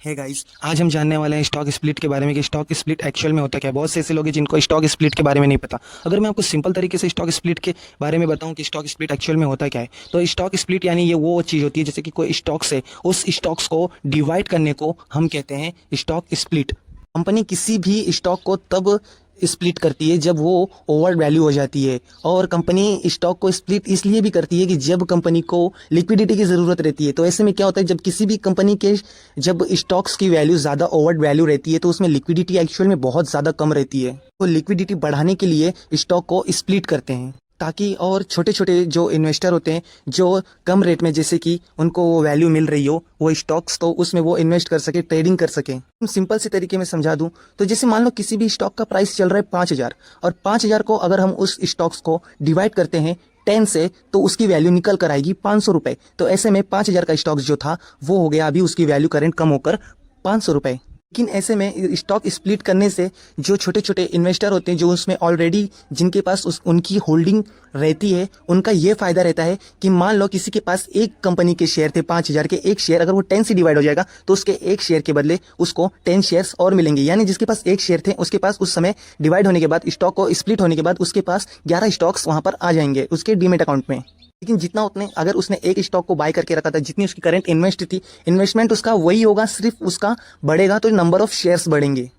है गाइस, आज हम जानने वाले हैं स्टॉक स्प्लिट के बारे में कि स्टॉक स्प्लिट एक्चुअल में होता क्या है। बहुत से ऐसे लोग हैं जिनको स्टॉक स्प्लिट के बारे में नहीं पता। अगर मैं आपको सिंपल तरीके से स्टॉक स्प्लिट के बारे में बताऊं कि स्टॉक स्प्लिट एक्चुअल में होता क्या है, तो स्टॉक स्प्लिट यानी ये वो चीज़ होती है जैसे कि कोई स्टॉक्स है, उस स्टॉक्स को डिवाइड करने को हम कहते हैं स्टॉक स्प्लिट। कंपनी किसी भी स्टॉक को तब स्प्लिट करती है जब वो ओवर वैल्यू हो जाती है, और कंपनी स्टॉक को स्प्लिट इसलिए भी करती है कि जब कंपनी को लिक्विडिटी की ज़रूरत रहती है। तो ऐसे में क्या होता है, जब किसी भी कंपनी के जब स्टॉक्स की वैल्यू ज़्यादा ओवर वैल्यू रहती है तो उसमें लिक्विडिटी एक्चुअल में बहुत ज़्यादा कम रहती है। तो लिक्विडिटी बढ़ाने के लिए स्टॉक को स्प्लिट करते हैं ताकि और छोटे छोटे जो इन्वेस्टर होते हैं जो कम रेट में जैसे कि उनको वो वैल्यू मिल रही हो वो स्टॉक्स, तो उसमें वो इन्वेस्ट कर सके, ट्रेडिंग कर सकें। हम सिंपल से तरीके में समझा दूं तो जैसे मान लो किसी भी स्टॉक का प्राइस चल रहा है 5,000, और 5,000 को अगर हम उस स्टॉक्स को डिवाइड करते हैं 10 से तो उसकी वैल्यू निकल कर आएगी 500 रुपये। तो ऐसे में 5,000 का स्टॉक्स जो था वो हो गया अभी उसकी वैल्यू करंट कम होकर 500 रुपये। लेकिन ऐसे में स्टॉक स्प्लिट करने से जो छोटे छोटे इन्वेस्टर होते हैं जो उसमें ऑलरेडी जिनके पास उनकी होल्डिंग रहती है, उनका ये फायदा रहता है कि मान लो किसी के पास एक कंपनी के शेयर थे 5,000 के, एक शेयर अगर वो 10 से डिवाइड हो जाएगा तो उसके एक शेयर के बदले उसको 10 शेयर्स और मिलेंगे। यानी जिसके पास एक शेयर थे उसके पास उस समय डिवाइड होने के बाद, स्टॉक को स्प्लिट होने के बाद उसके पास 11 स्टॉक्स वहां पर आ जाएंगे उसके डीमेट अकाउंट में। लेकिन जितना उतने अगर उसने एक स्टॉक को बाय करके रखा था, जितनी उसकी करंट इन्वेस्टमेंट उसका वही होगा, सिर्फ उसका बढ़ेगा तो नंबर ऑफ शेयर्स बढ़ेंगे।